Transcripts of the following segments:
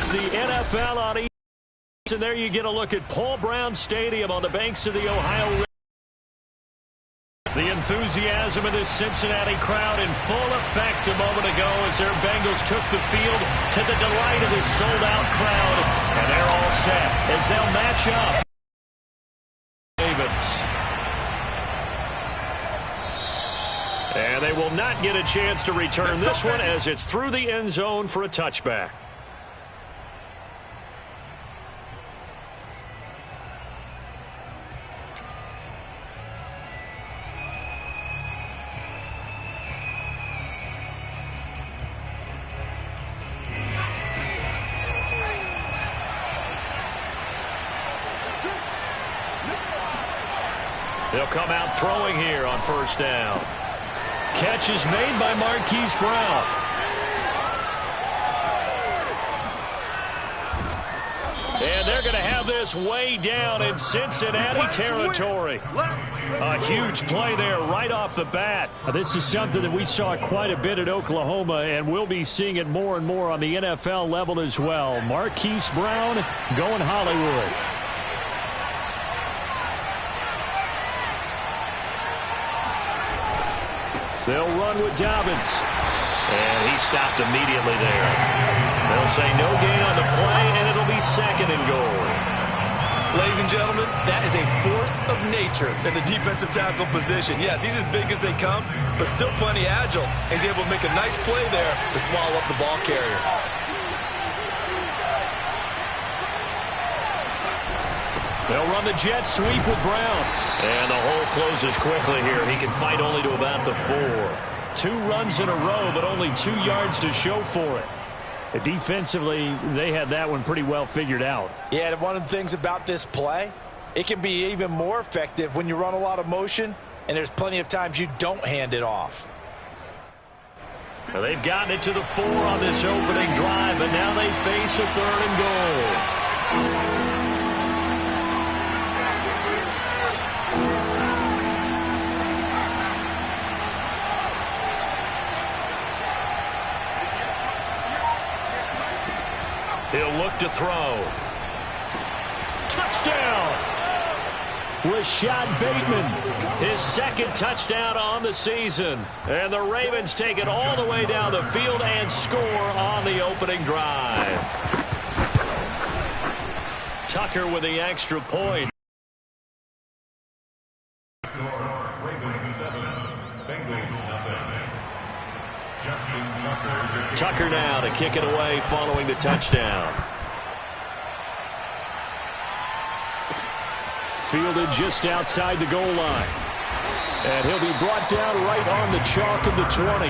It's the NFL on ESPN, and there you get a look at Paul Brown Stadium on the banks of the Ohio River. The enthusiasm of this Cincinnati crowd in full effect a moment ago as their Bengals took the field to the delight of this sold-out crowd. And they're all set as they'll match up. Ravens. And they will not get a chance to return this one as it's through the end zone for a touchback. They'll come out throwing here on first down. Catch is made by Marquise Brown. And they're going to have this way down in Cincinnati territory. A huge play there right off the bat. This is something that we saw quite a bit at Oklahoma, and we'll be seeing it more and more on the NFL level as well. Marquise Brown going Hollywood. They'll run with Dobbins. And he stopped immediately there. They'll say no gain on the play, and it'll be second and goal. Ladies and gentlemen, that is a force of nature in the defensive tackle position. Yes, he's as big as they come, but still plenty agile. He's able to make a nice play there to swallow up the ball carrier. They'll run the jet sweep with Brown. And the hole closes quickly here. He can fight only to about the 4. 2 runs in a row, but only 2 yards to show for it. Defensively, they had that one pretty well figured out. Yeah, and one of the things about this play, it can be even more effective when you run a lot of motion, and there's plenty of times you don't hand it off. Well, they've gotten it to the 4 on this opening drive, and now they face a 3rd and goal. He'll look to throw. Touchdown! Rashad Bateman, his 2nd touchdown on the season. And the Ravens take it all the way down the field and score on the opening drive. Tucker with the extra point. Ravens 7, Bengals nothing. Tucker now to kick it away following the touchdown. Fielded just outside the goal line. And he'll be brought down right on the chalk of the 20.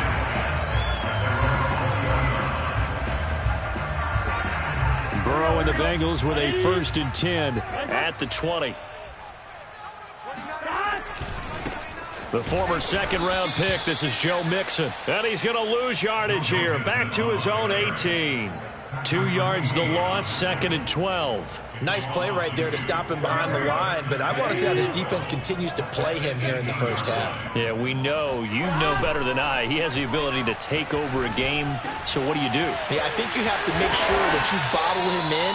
Burrow and the Bengals with a 1st and 10 at the 20. The former 2nd-round pick, this is Joe Mixon. And he's going to lose yardage here. Back to his own 18. 2 yards the loss, 2nd and 12. Nice play right there to stop him behind the line, but I want to see how this defense continues to play him here in the first half. Yeah, we know. You know better than I. He has the ability to take over a game. So what do you do? Yeah, I think you have to make sure that you bottle him in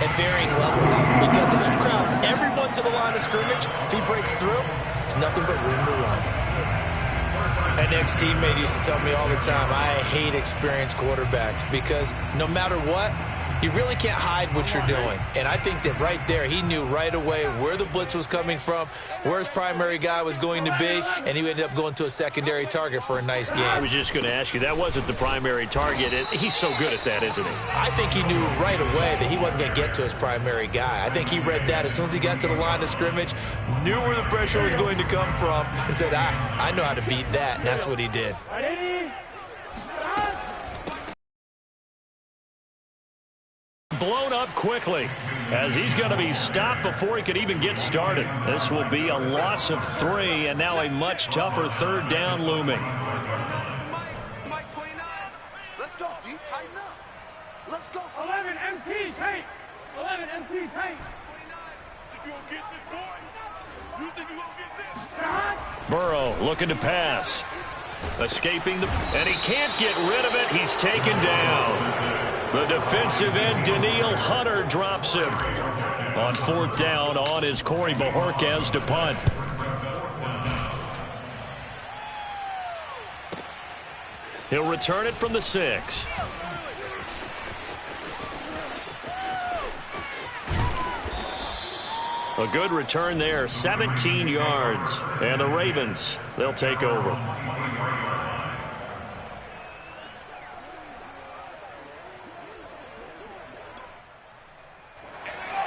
at varying levels. Because if you crowd everyone to the line of scrimmage, if he breaks through, there's nothing but room to run. An ex-teammate used to tell me all the time, I hate experienced quarterbacks because no matter what, you really can't hide what you're doing. And I think that right there, he knew right away where the blitz was coming from, where his primary guy was going to be, and he ended up going to a secondary target for a nice game. I was just going to ask you, that wasn't the primary target. He's so good at that, isn't he? I think he knew right away that he wasn't going to get to his primary guy. I think he read that as soon as he got to the line of scrimmage, knew where the pressure was going to come from, and said, I know how to beat that, and that's what he did. Blown up quickly as he's going to be stopped before he could even get started. This will be a loss of 3 and now a much tougher 3rd down looming. Mike 29. Let's go, D. Tighten up. Let's go. 11 MT paint. 11 MT paint. You gonna get this going? You think you gonna get this? Burrow looking to pass. Escaping and he can't get rid of it. He's taken down. The defensive end, Daniil Hunter, drops him. On fourth down, on is Corey Bojorquez to punt. He'll return it from the 6. A good return there, 17 yards. And the Ravens, they'll take over.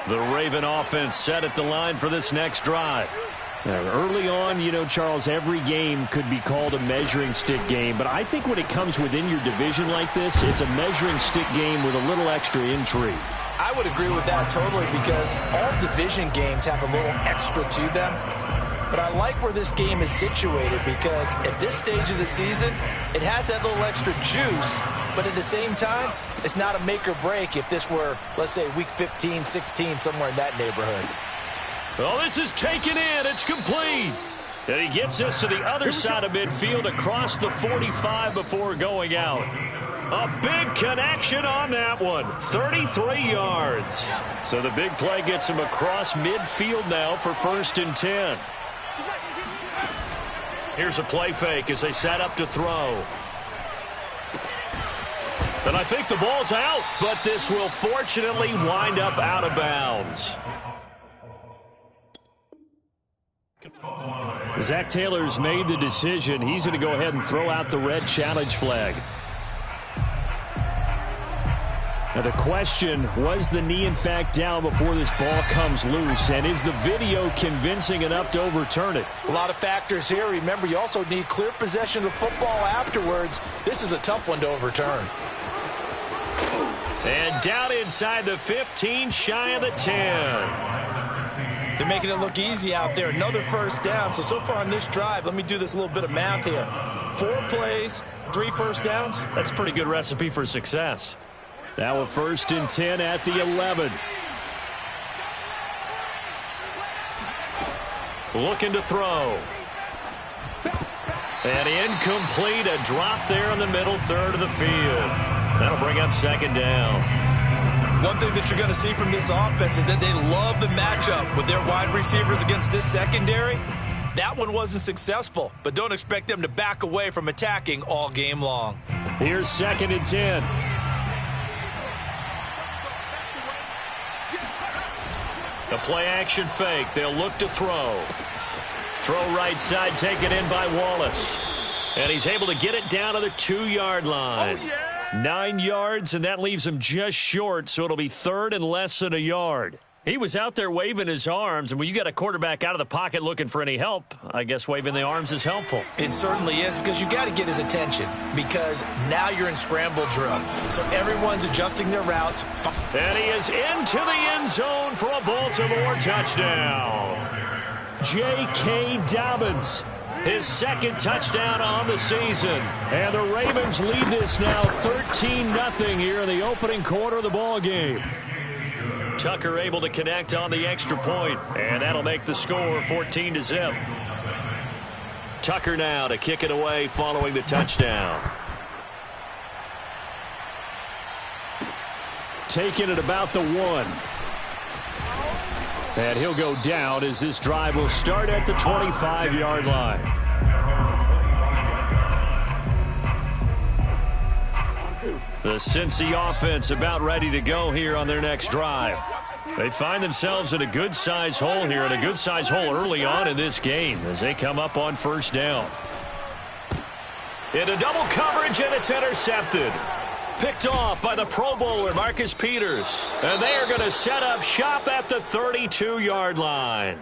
The Raven offense set at the line for this next drive. Early on, you know, Charles, every game could be called a measuring stick game. But I think when it comes within your division like this, it's a measuring stick game with a little extra intrigue. I would agree with that totally because all division games have a little extra to them. But I like where this game is situated because at this stage of the season, it has that little extra juice. But at the same time, it's not a make or break if this were, let's say, week 15, 16, somewhere in that neighborhood. Well, this is taken in. It's complete. And he gets us to the other side of midfield across the 45 before going out. A big connection on that one. 33 yards. So the big play gets him across midfield now for 1st and 10. Here's a play fake as they set up to throw. And I think the ball's out, but this will fortunately wind up out of bounds. Zach Taylor's made the decision. He's going to go ahead and throw out the red challenge flag. Now the question, was the knee in fact down before this ball comes loose? And is the video convincing enough to overturn it? A lot of factors here. Remember, you also need clear possession of the football afterwards. This is a tough one to overturn. And down inside the 15, shy of the 10. They're making it look easy out there. Another first down. So far on this drive, let me do this little bit of math here. 4 plays, 3 first downs. That's a pretty good recipe for success. Now a 1st and 10 at the 11. Looking to throw. And incomplete. A drop there in the middle third of the field. That'll bring up 2nd down. One thing that you're going to see from this offense is that they love the matchup with their wide receivers against this secondary. That one wasn't successful, but don't expect them to back away from attacking all game long. Here's 2nd and 10. The play action fake. They'll look to throw. Throw right side taken in by Wallace. And he's able to get it down to the 2-yard line. 9 yards, and that leaves him just short, so it'll be 3rd and less than a yard. He was out there waving his arms, and when you got a quarterback out of the pocket looking for any help, I guess waving the arms is helpful. It certainly is, because you got to get his attention, because now you're in scramble drill. So everyone's adjusting their routes. And he is into the end zone for a Baltimore touchdown. J.K. Dobbins, his 2nd touchdown on the season. And the Ravens lead this now 13-0 here in the opening quarter of the ball game. Tucker able to connect on the extra point, and that'll make the score 14-0. Tucker now to kick it away following the touchdown. Taking it about the 1. And he'll go down as this drive will start at the 25-yard line. The Cincy offense about ready to go here on their next drive. They find themselves in a good-sized hole here, and a good-sized hole early on in this game as they come up on 1st down. Into double coverage, and it's intercepted. Picked off by the Pro Bowler, Marcus Peters. And they are going to set up shop at the 32-yard line.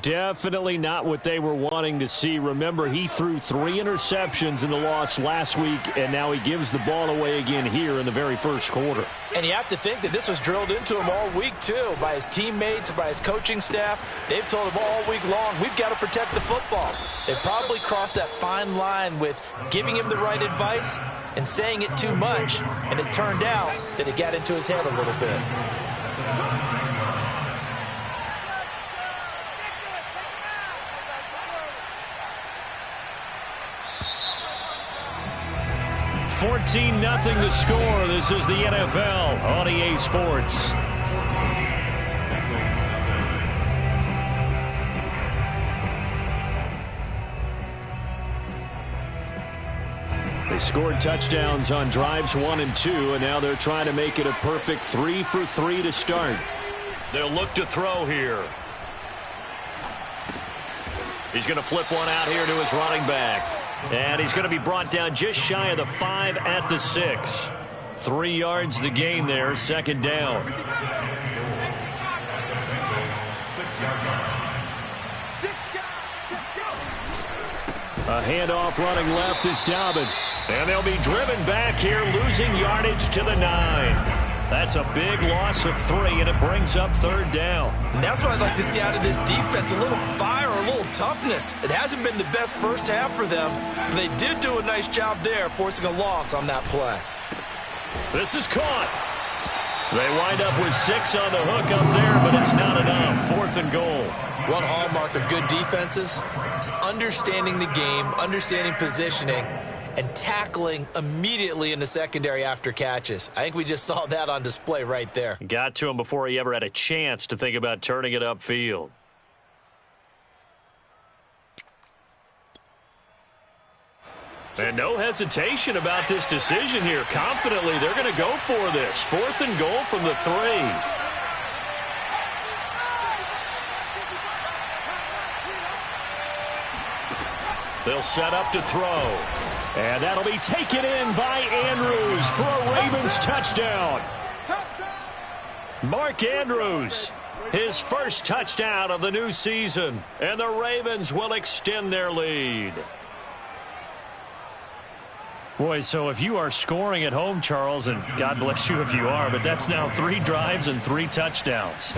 Definitely not what they were wanting to see. Remember, he threw 3 interceptions in the loss last week, and now he gives the ball away again here in the very first quarter. And you have to think that this was drilled into him all week, too, by his teammates, by his coaching staff. They've told him all week long, we've got to protect the football. They probably crossed that fine line with giving him the right advice and saying it too much, and it turned out that it got into his head a little bit. 14-0 the score. This is the NFL on EA Sports. They scored touchdowns on drives 1 and 2, and now they're trying to make it a perfect 3 for 3 to start. They'll look to throw here. He's going to flip one out here to his running back. And he's going to be brought down just shy of the 5 at the 6. 3 yards the gain there, second down. 6-yard line. A handoff running left is Dobbins. And they'll be driven back here, losing yardage to the 9. That's a big loss of 3, and it brings up third down. And that's what I'd like to see out of this defense, a little fire, a little toughness. It hasn't been the best first half for them, but they did do a nice job there, forcing a loss on that play. This is caught. They wind up with 6 on the hook up there, but it's not enough. 4th and goal. One hallmark of good defenses is understanding the game, understanding positioning, and tackling immediately in the secondary after catches. I think we just saw that on display right there. Got to him before he ever had a chance to think about turning it upfield. And no hesitation about this decision here. Confidently, they're going to go for this. 4th and goal from the 3. They'll set up to throw. And that'll be taken in by Andrews for a Ravens touchdown. Mark Andrews, his first touchdown of the new season. And the Ravens will extend their lead. Boy, so if you are scoring at home, Charles, and God bless you if you are, but that's now 3 drives and 3 touchdowns.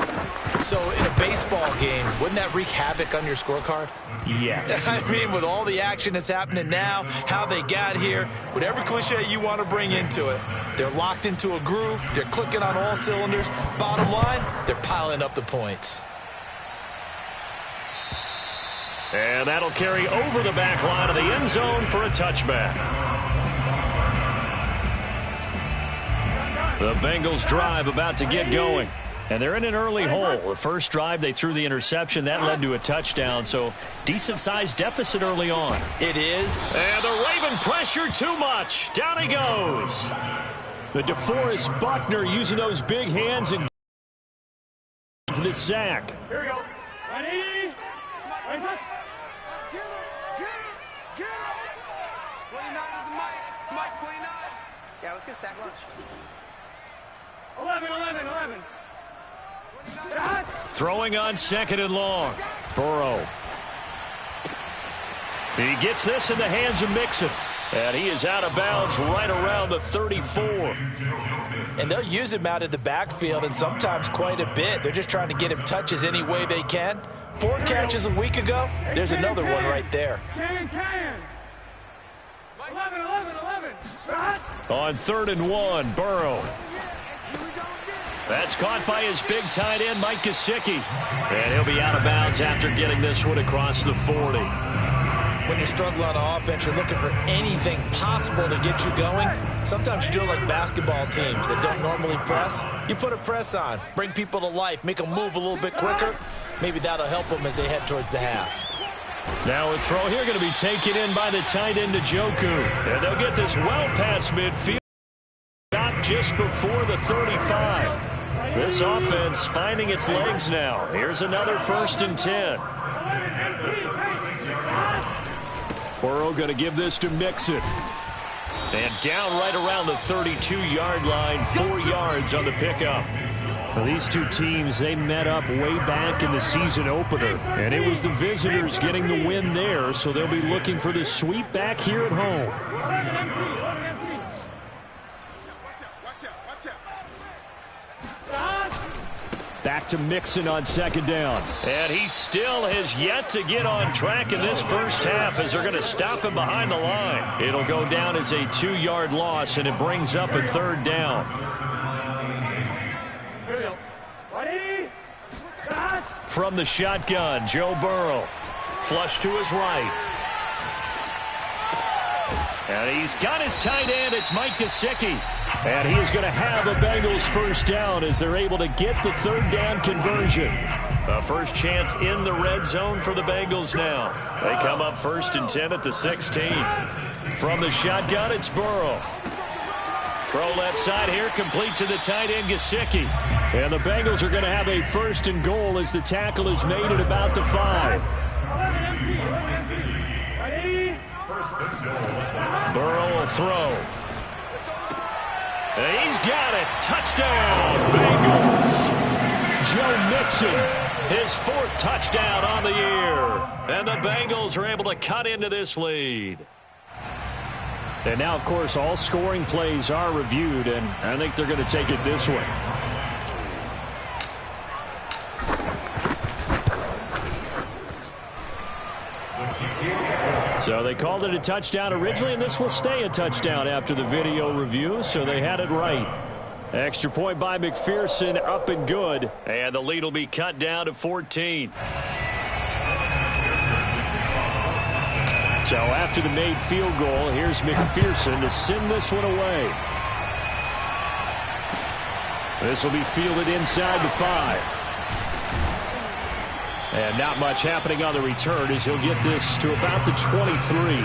So in a baseball game, wouldn't that wreak havoc on your scorecard? Yes. I mean, with all the action that's happening now, how they got here, whatever cliche you want to bring into it, they're locked into a groove, they're clicking on all cylinders. Bottom line, they're piling up the points. And that'll carry over the back line of the end zone for a touchback. The Bengals drive about to get going. And they're in an early hole. The first drive, they threw the interception. That led to a touchdown, so decent-sized deficit early on. It is. And the Raven pressure too much. Down he goes. The DeForest Buckner using those big hands and for the sack. Here we go. 180. Raise up. Get him. Get him. Get him. 29 is the mic. Mike 29. Yeah, let's get sack lunch. 11. Throwing on 2nd and long. Burrow. He gets this in the hands of Mixon. And he is out of bounds right around the 34. And they'll use him out of the backfield, and sometimes quite a bit. They're just trying to get him touches any way they can. 4 catches a week ago. There's another one right there. 11. On 3rd and 1, Burrow. That's caught by his big tight end, Mike Gesicki. And he'll be out of bounds after getting this one across the 40. When you're struggling on offense, you're looking for anything possible to get you going. Sometimes you do it like basketball teams that don't normally press. You put a press on, bring people to life, make them move a little bit quicker. Maybe that'll help them as they head towards the half. Now a throw here going to be taken in by the tight end, Njoku. And they'll get this well past midfield. Got just before the 35. This offense finding its legs now. Here's another 1st and 10. Burrow going to give this to Mixon. And down right around the 32-yard line, 4 yards on the pickup. Well, these two teams, they met up way back in the season opener. And it was the visitors getting the win there, so they'll be looking for the sweep back here at home. Back to Mixon on 2nd down. And he still has yet to get on track in this first half as they're going to stop him behind the line. It'll go down as a 2-yard loss, and it brings up a 3rd down. From the shotgun, Joe Burrow. Flush to his right. And he's got his tight end. It's Mike Gesicki. And he is going to have a Bengals first down as they're able to get the third down conversion. A first chance in the red zone for the Bengals now. They come up 1st and 10 at the 16. From the shotgun, it's Burrow. Throw left side here, complete to the tight end, Gesicki. And the Bengals are going to have a 1st and goal as the tackle is made at about the 5. Burrow will throw. And he's got it. Touchdown, Bengals. Joe Mixon, his 4th touchdown on the year. And the Bengals are able to cut into this lead. And now, of course, all scoring plays are reviewed, and I think they're going to take it this way. So they called it a touchdown originally, and this will stay a touchdown after the video review, so they had it right. Extra point by McPherson, up and good. And the lead will be cut down to 14. So after the made field goal, here's McPherson to send this one away. This will be fielded inside the 5. And not much happening on the return as he'll get this to about the 23.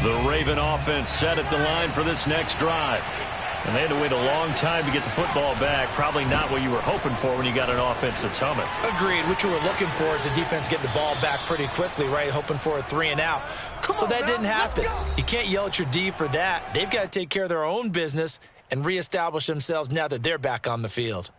The Raven offense set at the line for this next drive. And they had to wait a long time to get the football back. Probably not what you were hoping for when you got an offense that's humming. Agreed. What you were looking for is the defense getting the ball back pretty quickly, right? Hoping for a 3 and out. So that didn't happen. You can't yell at your D for that. They've got to take care of their own business and reestablish themselves now that they're back on the field.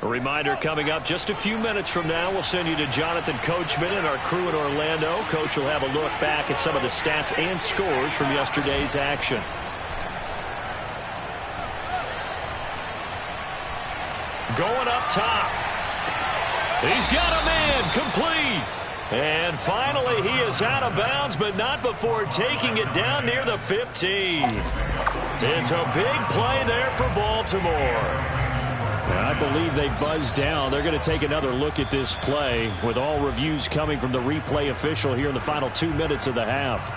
A reminder coming up just a few minutes from now, we'll send you to Jonathan Coachman and our crew in Orlando. Coach will have a look back at some of the stats and scores from yesterday's action. Going up top. He's got a man complete. And finally he is out of bounds, but not before taking it down near the 15. It's a big play there for Baltimore. I believe they buzzed down. They're going to take another look at this play with all reviews coming from the replay official here in the final 2 minutes of the half.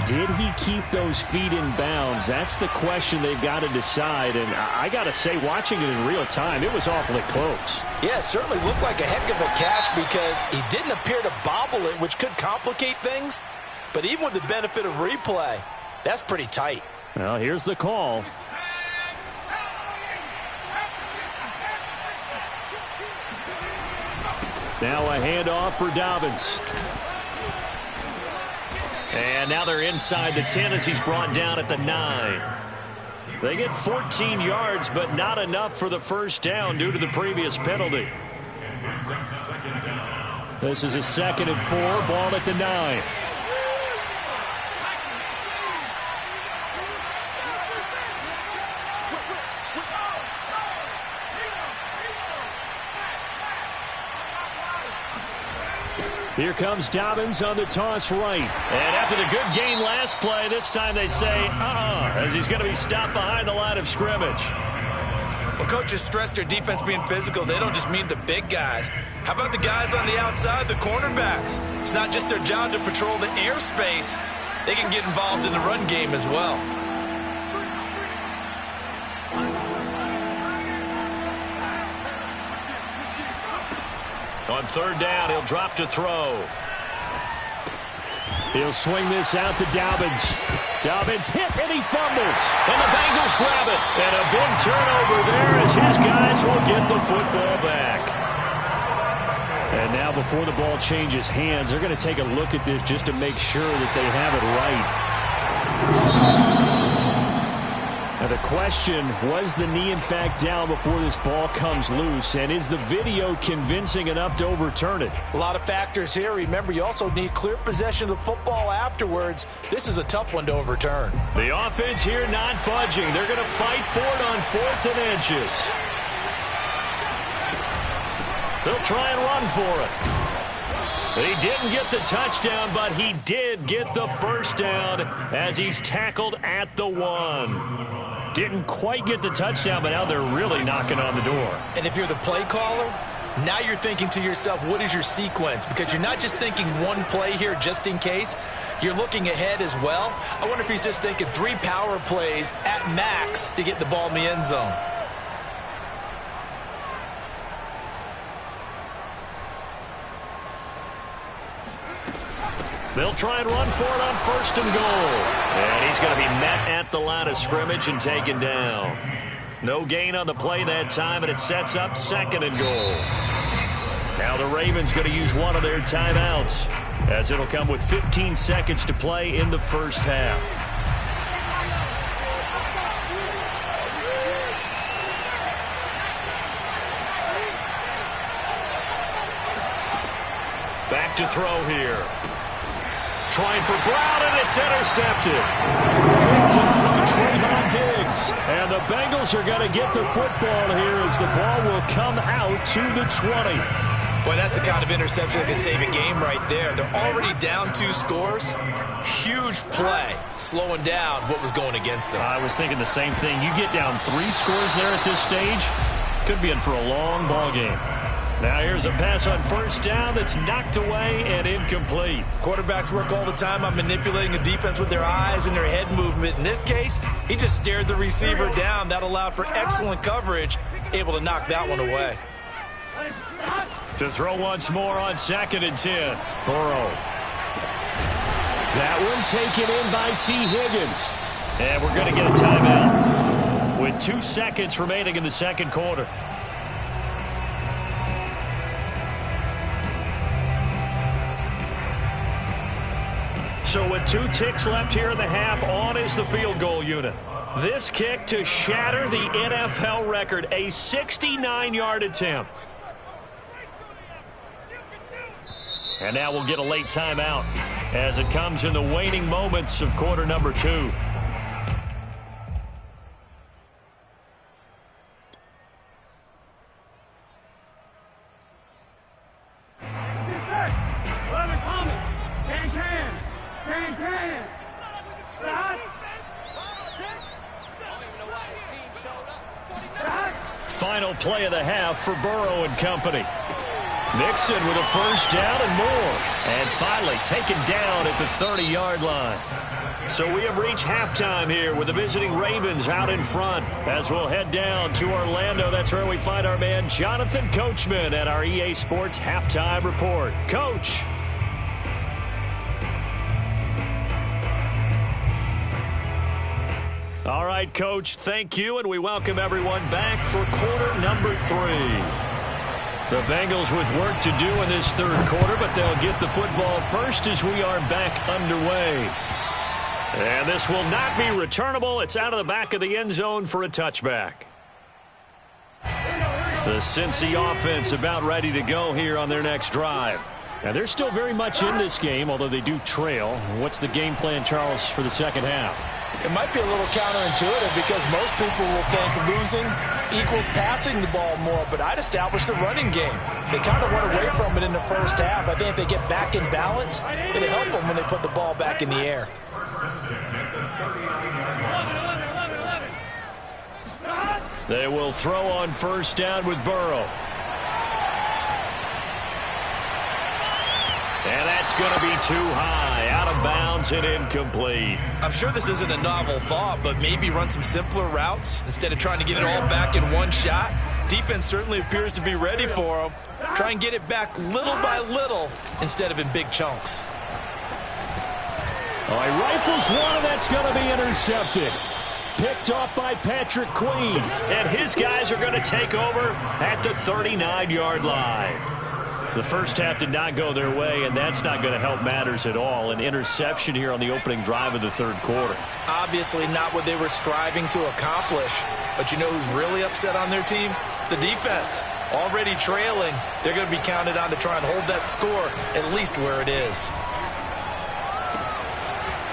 Did he keep those feet in bounds? That's the question they've got to decide. And I got to say, watching it in real time, it was awfully close. Yeah, it certainly looked like a heck of a catch because he didn't appear to bobble it, which could complicate things. But even with the benefit of replay, that's pretty tight. Well, here's the call. Now a handoff for Dobbins. And now they're inside the 10 as he's brought down at the 9. They get 14 yards, but not enough for the first down due to the previous penalty. This is a 2nd and 4, ball at the 9. Here comes Dobbins on the toss right. And after the good gain last play, this time they say, as he's going to be stopped behind the line of scrimmage. Well, coaches stress their defense being physical. They don't just mean the big guys. How about the guys on the outside, the cornerbacks? It's not just their job to patrol the airspace. They can get involved in the run game as well. On 3rd down, he'll drop to throw. He'll swing this out to Dobbins. Dobbins hit, and he fumbles. And the Bengals grab it. And a big turnover there as his guys will get the football back. And now before the ball changes hands, they're going to take a look at this just to make sure that they have it right. And The question, was the knee in fact down before this ball comes loose? And is the video convincing enough to overturn it? A lot of factors here. Remember, you also need clear possession of the football afterwards. This is a tough one to overturn. The offense here not budging. They're going to fight for it on 4th and inches. They'll try and run for it. He didn't get the touchdown, but he did get the first down as he's tackled at the 1. Didn't quite get the touchdown, but now they're really knocking on the door. And if you're the play caller, now you're thinking to yourself, what is your sequence? Because you're not just thinking one play here just in case. You're looking ahead as well. I wonder if he's just thinking 3 power plays at max to get the ball in the end zone. They'll try and run for it on 1st and goal. And he's going to be met at the line of scrimmage and taken down. No gain on the play that time, and it sets up 2nd and goal. Now the Ravens going to use one of their timeouts, as it'll come with 15 seconds to play in the first half. Back to throw here. Trying for Brown, and it's intercepted. Picked up by Trayvon Diggs. And the Bengals are going to get the football here as the ball will come out to the 20. Boy, that's the kind of interception that can save a game right there. They're already down 2 scores. Huge play, slowing down what was going against them. I was thinking the same thing. You get down 3 scores there at this stage, could be in for a long ball game. Now here's a pass on 1st down that's knocked away and incomplete. Quarterbacks work all the time on manipulating the defense with their eyes and their head movement. In this case, he just stared the receiver down. That allowed for excellent coverage, able to knock that one away. To throw once more on 2nd and 10. Burrow. That one taken in by T. Higgins. And we're going to get a timeout with 2 seconds remaining in the 2nd quarter. So with 2 ticks left here in the half, on is the field goal unit. This kick to shatter the NFL record, a 69-yard attempt. And now we'll get a late timeout as it comes in the waning moments of quarter number 2. Final play of the half for Burrow and company. Mixon with a first down and more. And finally taken down at the 30-yard line. So we have reached halftime here with the visiting Ravens out in front. As we'll head down to Orlando, that's where we find our man Jonathan Coachman at our EA Sports Halftime Report. Coach. All right, Coach, thank you, and we welcome everyone back for quarter number 3. The Bengals with work to do in this 3rd quarter, but they'll get the football first as we are back underway. And this will not be returnable. It's out of the back of the end zone for a touchback. The Cincy offense about ready to go here on their next drive. And they're still very much in this game, although they do trail. What's the game plan, Charles, for the 2nd half? It might be a little counterintuitive because most people will think losing equals passing the ball more, but I'd establish the running game. They kind of went away from it in the first half. I think if they get back in balance, it'll help them when they put the ball back in the air. They will throw on 1st down with Burrow. And that's going to be too high, out of bounds and incomplete. I'm sure this isn't a novel thought, but maybe run some simpler routes instead of trying to get it all back in one shot. Defense certainly appears to be ready for them. Try and get it back little by little instead of in big chunks. All right, rifles one, and that's going to be intercepted. Picked off by Patrick Queen. And his guys are going to take over at the 39-yard line. The first half did not go their way, and that's not going to help matters at all. An interception here on the opening drive of the third quarter. Obviously not what they were striving to accomplish. But you know who's really upset on their team? The defense. Already trailing, they're going to be counted on to try and hold that score at least where it is.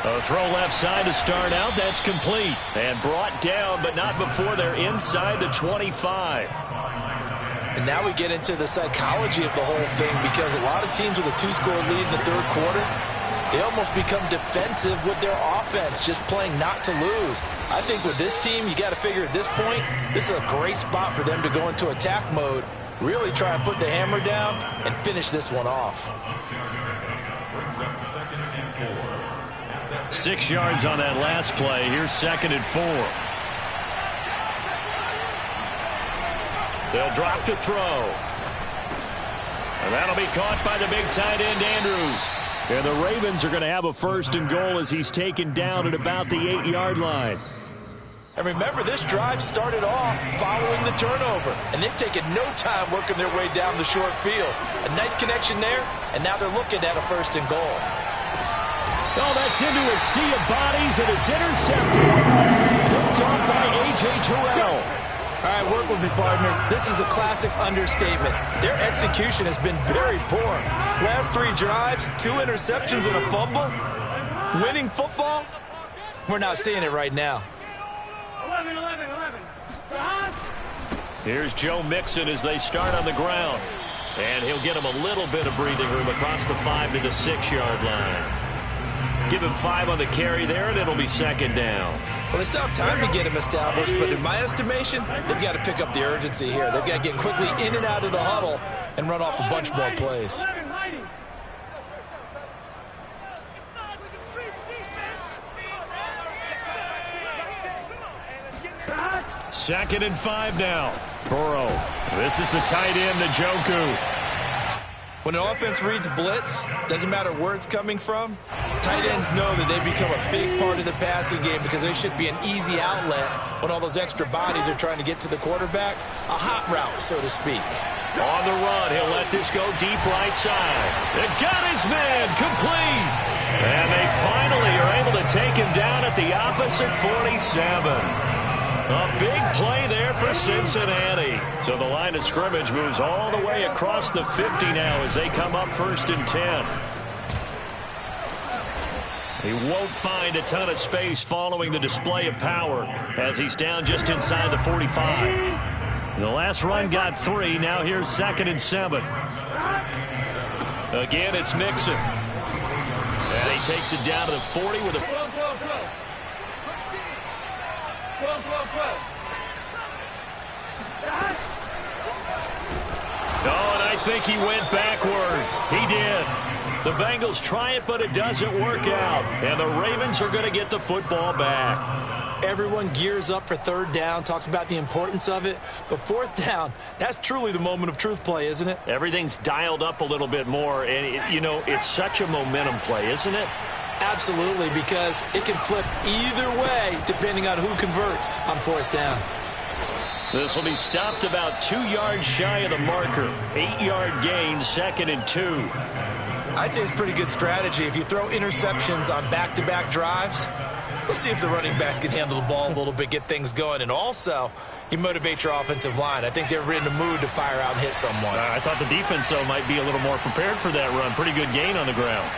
A throw left side to start out. That's complete. And brought down, but not before they're inside the 25. And now we get into the psychology of the whole thing, because a lot of teams with a 2-score lead in the third quarter, they almost become defensive with their offense, just playing not to lose. I think with this team, you got to figure at this point, this is a great spot for them to go into attack mode, really try and put the hammer down and finish this one off. 6 yards on that last play. Here's 2nd and 4. They'll drop to throw. And that'll be caught by the big tight end, Andrews. And the Ravens are going to have a 1st and goal as he's taken down at about the 8-yard line. And remember, this drive started off following the turnover, and they've taken no time working their way down the short field. A nice connection there, and now they're looking at a 1st and goal. Oh, that's into a sea of bodies, and it's intercepted. Picked off by A.J. Terrell. All right, work with me, partner. This is a classic understatement. Their execution has been very poor. Last 3 drives, 2 interceptions and a fumble. Winning football? We're not seeing it right now. 11. Here's Joe Mixon as they start on the ground. And he'll get him a little bit of breathing room across the 5 to the 6-yard line. Give him 5 on the carry there, and it'll be 2nd down. Well, they still have time to get him established, but in my estimation, they've got to pick up the urgency here. They've got to get quickly in and out of the huddle and run off a bunch more plays. 2nd and 5 now. Burrow. This is the tight end, Njoku. When an offense reads blitz, doesn't matter where it's coming from, tight ends know that they've become a big part of the passing game because they should be an easy outlet when all those extra bodies are trying to get to the quarterback. A hot route, so to speak. On the run, he'll let this go deep right side. It got his man complete. And they finally are able to take him down at the opposite 47. A big play there for Cincinnati. So the line of scrimmage moves all the way across the 50 now as they come up 1st and 10. He won't find a ton of space following the display of power as he's down just inside the 45. The last run got 3. Now here's 2nd and 7. Again, it's Mixon. And he takes it down to the 40 with a... Oh, and I think he went backward. He did. The Bengals try it, but it doesn't work out. And the Ravens are going to get the football back. Everyone gears up for 3rd down, talks about the importance of it. But 4th down, that's truly the moment of truth play, isn't it? Everything's dialed up a little bit more. And, it's such a momentum play, isn't it? Absolutely, because it can flip either way depending on who converts on 4th down. This will be stopped about 2 yards shy of the marker. 8-yard gain, 2nd and 2. I'd say it's pretty good strategy. If you throw interceptions on back-to-back drives, let's see if the running backs can handle the ball a little bit, get things going. And also, you motivate your offensive line. I think they're in the mood to fire out and hit someone. I thought the defense, though, might be a little more prepared for that run. Pretty good gain on the ground.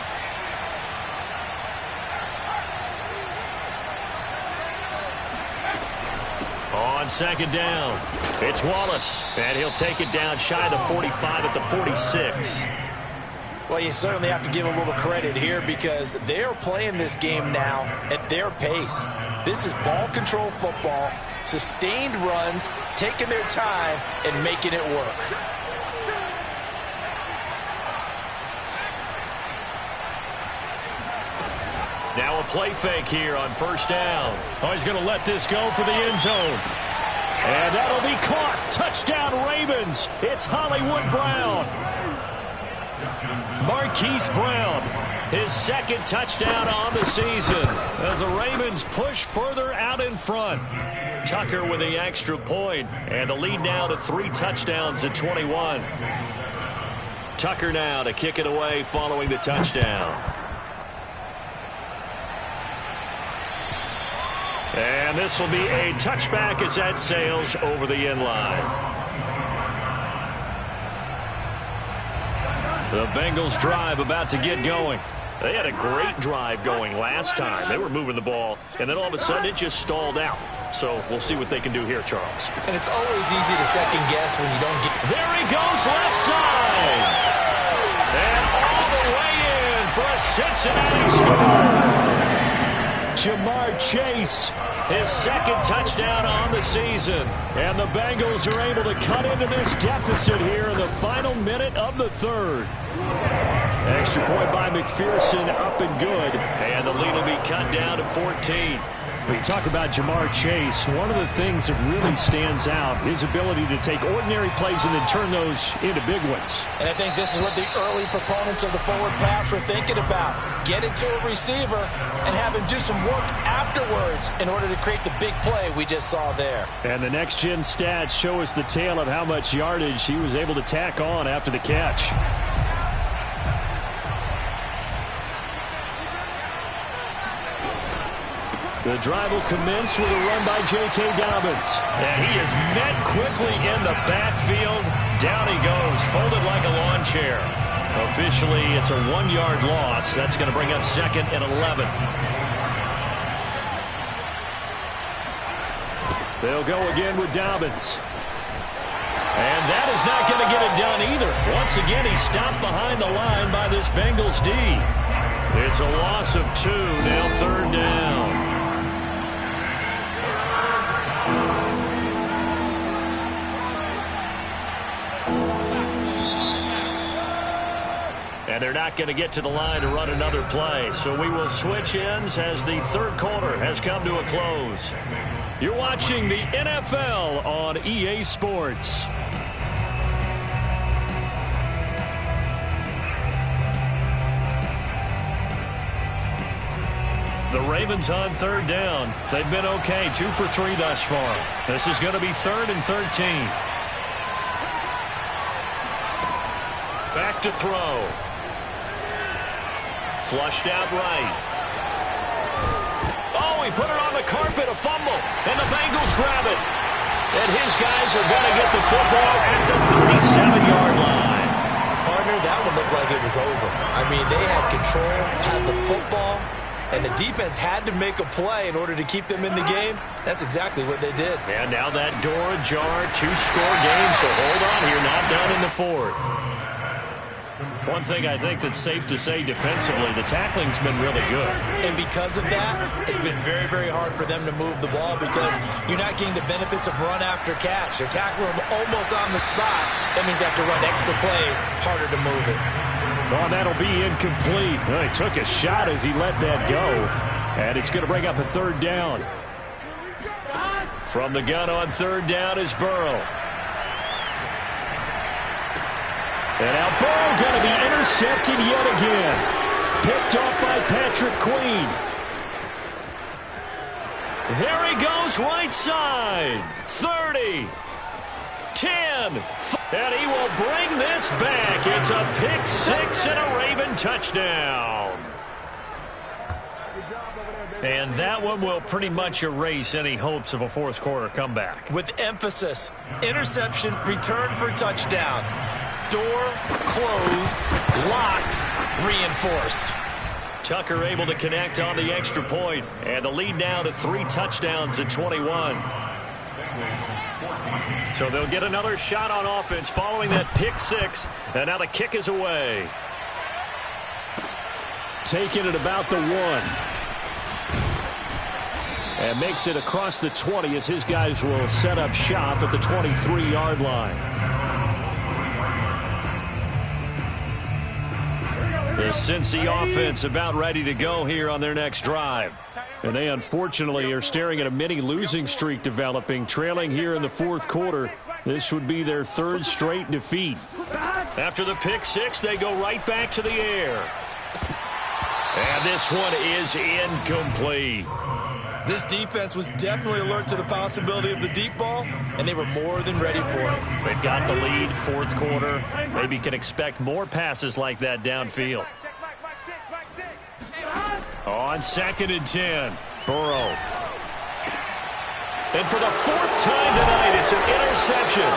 On 2nd down, it's Wallace, and he'll take it down shy of the 45 at the 46. Well, you certainly have to give a little credit here because they're playing this game now at their pace. This is ball control football, sustained runs, taking their time, and making it work. Now a play fake here on 1st down. Oh, he's going to let this go for the end zone. And that'll be caught. Touchdown, Ravens. It's Hollywood Brown. Marquise Brown, his 2nd touchdown on the season as the Ravens push further out in front. Tucker with the extra point, and the lead now to 3 touchdowns at 21. Tucker now to kick it away following the touchdown. And this will be a touchback as that sails over the end line. The Bengals drive about to get going. They had a great drive going last time. They were moving the ball, and then all of a sudden it just stalled out. So we'll see what they can do here, Charles. And it's always easy to second guess when you don't get... There he goes, left side. And all the way in for a Cincinnati score. Jamar Chase, his second touchdown on the season. And the Bengals are able to cut into this deficit here in the final minute of the third. Extra point by McPherson, up and good. And the lead will be cut down to 14. When you talk about Jamar Chase, one of the things that really stands out, his ability to take ordinary plays and then turn those into big ones. And I think this is what the early proponents of the forward pass were thinking about. Get it to a receiver and have him do some work afterwards in order to create the big play we just saw there. And the next-gen stats show us the tale of how much yardage he was able to tack on after the catch. The drive will commence with a run by J.K. Dobbins. And he is met quickly in the backfield. Down he goes, folded like a lawn chair. Officially, it's a 1-yard loss. That's going to bring up second and 11. They'll go again with Dobbins. And that is not going to get it done either. Once again, he's stopped behind the line by this Bengals D. It's a loss of 2, now third down. And they're not going to get to the line to run another play. So we will switch ends as the third quarter has come to a close. You're watching the NFL on EA Sports. The Ravens on third down. They've been okay, 2 for 3 thus far. This is going to be 3rd and 13. Back to throw. Flushed out right. Oh, he put it on the carpet, a fumble, and the Bengals grab it. And his guys are going to get the football at the 37-yard line. Partner, that one looked like it was over. I mean, they had control, had the football, and the defense had to make a play in order to keep them in the game. That's exactly what they did. And now that door ajar, 2-score game, so hold on here, not done in the 4th. One thing I think that's safe to say defensively, the tackling's been really good. And because of that, it's been very, very hard for them to move the ball because you're not getting the benefits of run after catch. They're tackling them almost on the spot. That means they have to run extra plays, harder to move it. Oh, that'll be incomplete. Well, he took a shot as he let that go. And it's going to bring up a third down. From the gun on third down is Burrow. And now Burrow going to be intercepted yet again. Picked off by Patrick Queen. There he goes, right side. 30. 10. And he will bring this back. It's a pick 6 and a Raven touchdown. And that one will pretty much erase any hopes of a fourth quarter comeback. With emphasis, interception, return for touchdown. Door closed, locked, reinforced. Tucker able to connect on the extra point, and the lead now to 3 touchdowns at 21. So they'll get another shot on offense following that pick 6, and now the kick is away. Taking it about the 1. And makes it across the 20 as his guys will set up shop at the 23-yard line. The Cincy offense about ready to go here on their next drive. And they unfortunately are staring at a mini losing streak developing, trailing here in the 4th quarter. This would be their 3rd straight defeat. After the pick 6, they go right back to the air. And this one is incomplete. This defense was definitely alert to the possibility of the deep ball, and they were more than ready for it. They've got the lead, fourth quarter. Maybe can expect more passes like that downfield. On 2nd and 10, Burrow. And for the 4th time tonight, it's an interception.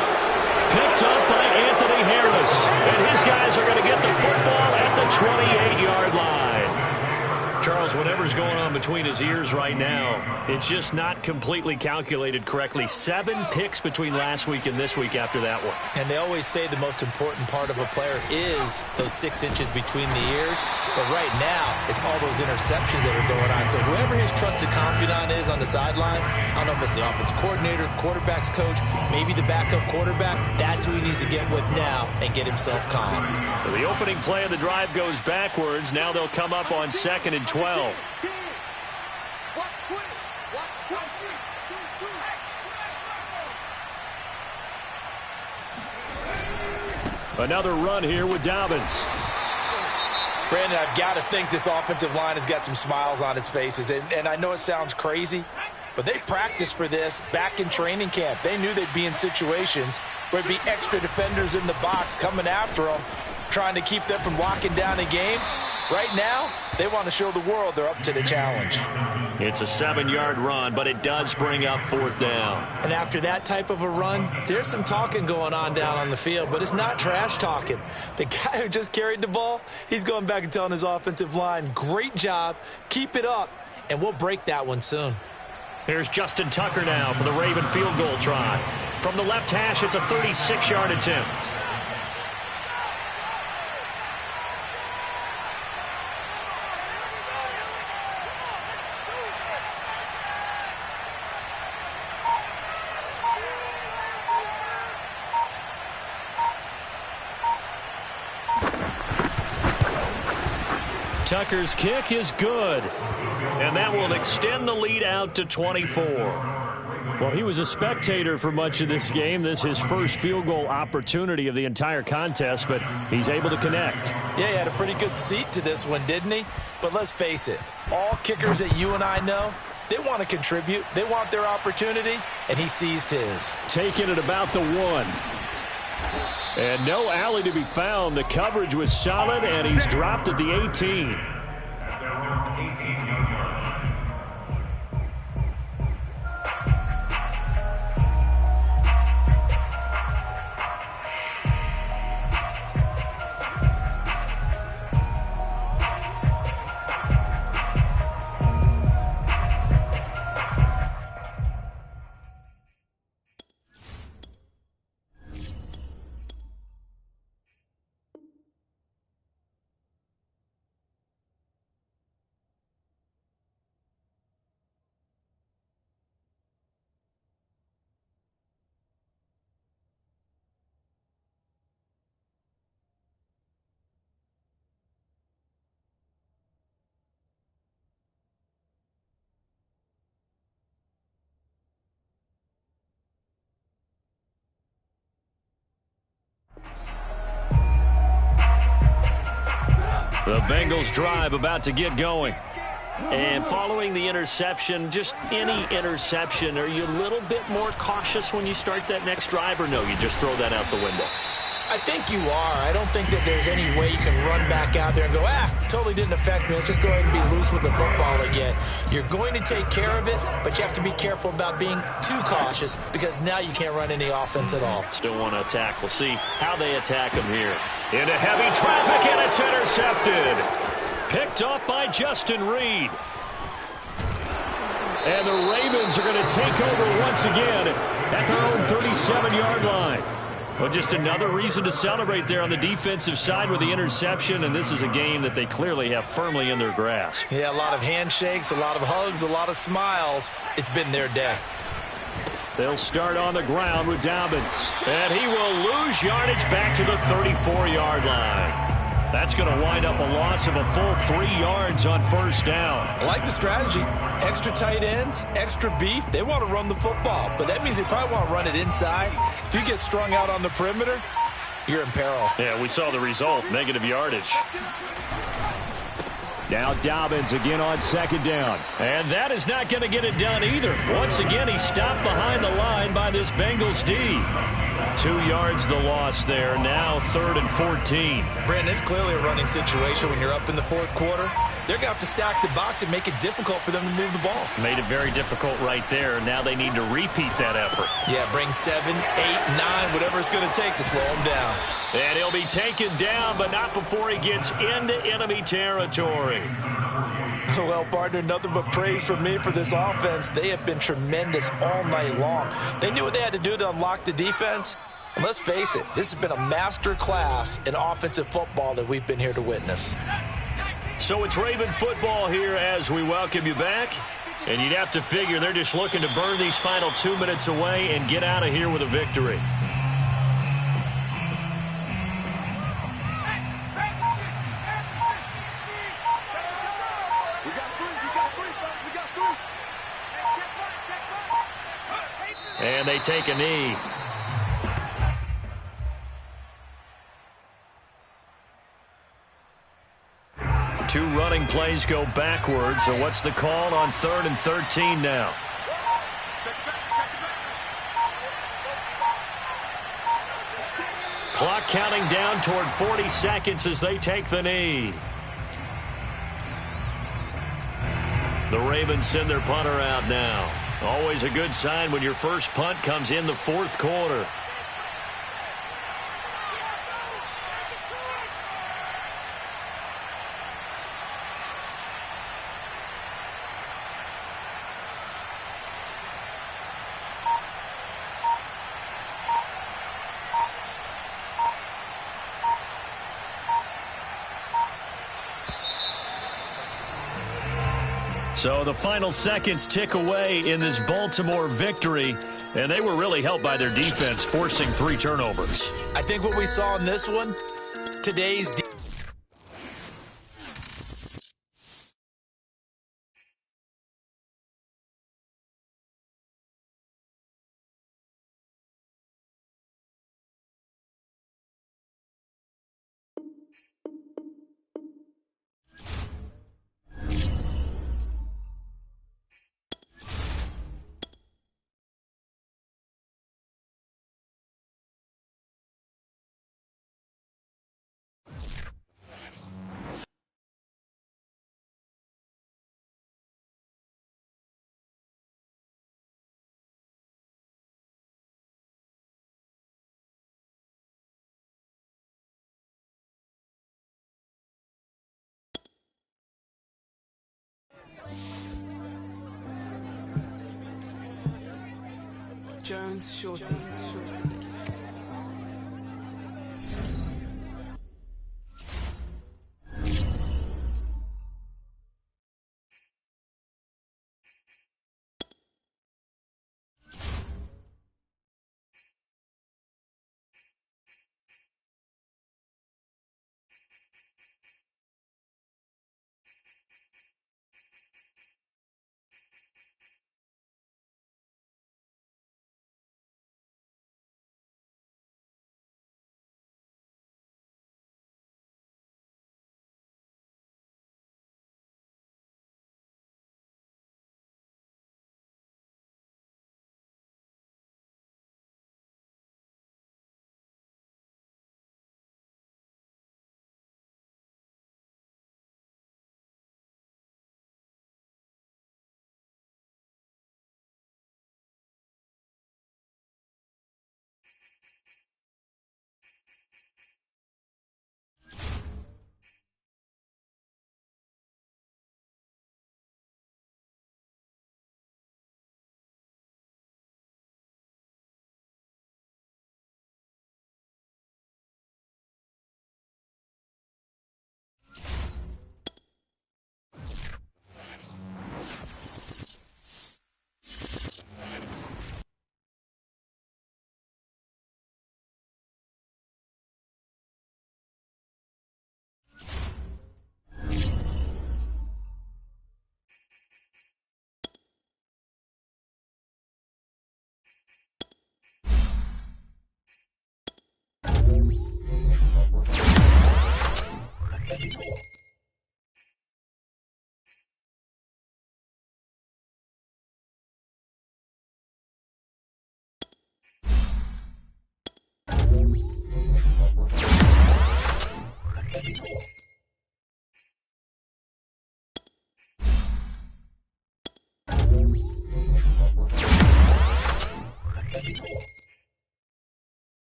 Picked up by Anthony Harris. And his guys are going to get the football at the 28-yard line. Charles, whatever's going on between his ears right now, it's just not completely calculated correctly. 7 picks between last week and this week after that one. And they always say the most important part of a player is those 6 inches between the ears. But right now, it's all those interceptions that are going on. So whoever his trusted confidant is on the sidelines, I don't know if it's the offensive coordinator, the quarterback's coach, maybe the backup quarterback, that's who he needs to get with now and get himself calm. So the opening play of the drive goes backwards. Now they'll come up on 2nd and 12. Another run here with Dobbins. Brandon, I've got to think this offensive line has got some smiles on its faces. And I know it sounds crazy, but they practiced for this back in training camp. They knew they'd be in situations where there'd be extra defenders in the box coming after them, trying to keep them from locking down a game. Right now, they want to show the world they're up to the challenge. It's a 7-yard run, but it does bring up 4th down. And after that type of a run, there's some talking going on down on the field, but it's not trash talking. The guy who just carried the ball, he's going back and telling his offensive line, great job, keep it up, and we'll break that one soon. Here's Justin Tucker now for the Raven field goal try. From the left hash, it's a 36-yard attempt. Tucker's kick is good, and that will extend the lead out to 24. Well, he was a spectator for much of this game. This is his first field goal opportunity of the entire contest, but he's able to connect. Yeah, he had a pretty good seat to this one, didn't he? But let's face it, all kickers that you and I know, they want to contribute. They want their opportunity, and he seized his. Taking it about the 1. And no alley to be found. The coverage was solid, and he's dropped at the 18. At their own 18-yard line. The Bengals drive about to get going. And following the interception, just any interception, are you a little bit more cautious when you start that next drive, or no, you just throw that out the window? I think you are. I don't think that there's any way you can run back out there and go, totally didn't affect me. Let's just go ahead and be loose with the football again. You're going to take care of it, but you have to be careful about being too cautious because now you can't run any offense at all. Still want to attack. We'll see how they attack him here. Into heavy traffic, and it's intercepted. Picked off by Justin Reed. And the Ravens are going to take over once again at their own 37-yard line. Well, just another reason to celebrate there on the defensive side with the interception, and this is a game that they clearly have firmly in their grasp. Yeah, a lot of handshakes, a lot of hugs, a lot of smiles. It's been their day. They'll start on the ground with Dobbins, and he will lose yardage back to the 34-yard line. That's going to wind up a loss of a full 3 yards on first down. I like the strategy. Extra tight ends, extra beef. They want to run the football, but that means they probably want to run it inside. If you get strung out on the perimeter, you're in peril. Yeah, we saw the result, negative yardage. Now Dobbins again on second down. And that is not going to get it done either. Once again, he stopped behind the line by this Bengals D. 2 yards the loss there. Now 3rd and 14. Brandon, it's clearly a running situation when you're up in the fourth quarter. They're going to have to stack the box and make it difficult for them to move the ball. Made it very difficult right there. Now they need to repeat that effort. Yeah, bring 7, 8, 9, whatever it's going to take to slow them down. And he'll be taken down, but not before he gets into enemy territory. Well, partner, nothing but praise from me for this offense. They have been tremendous all night long. They knew what they had to do to unlock the defense. And let's face it, this has been a master class in offensive football that we've been here to witness. So it's Raven football here as we welcome you back. And you'd have to figure they're just looking to burn these final 2 minutes away and get out of here with a victory. And they take a knee. Two running plays go backwards. So what's the call on 3rd and 13 now? Clock counting down toward 40 seconds as they take the knee. The Ravens send their punter out now. Always a good sign when your first punt comes in the fourth quarter. So the final seconds tick away in this Baltimore victory, and they were really helped by their defense, forcing 3 turnovers. I think what we saw in this one, today's Jones, Shorty.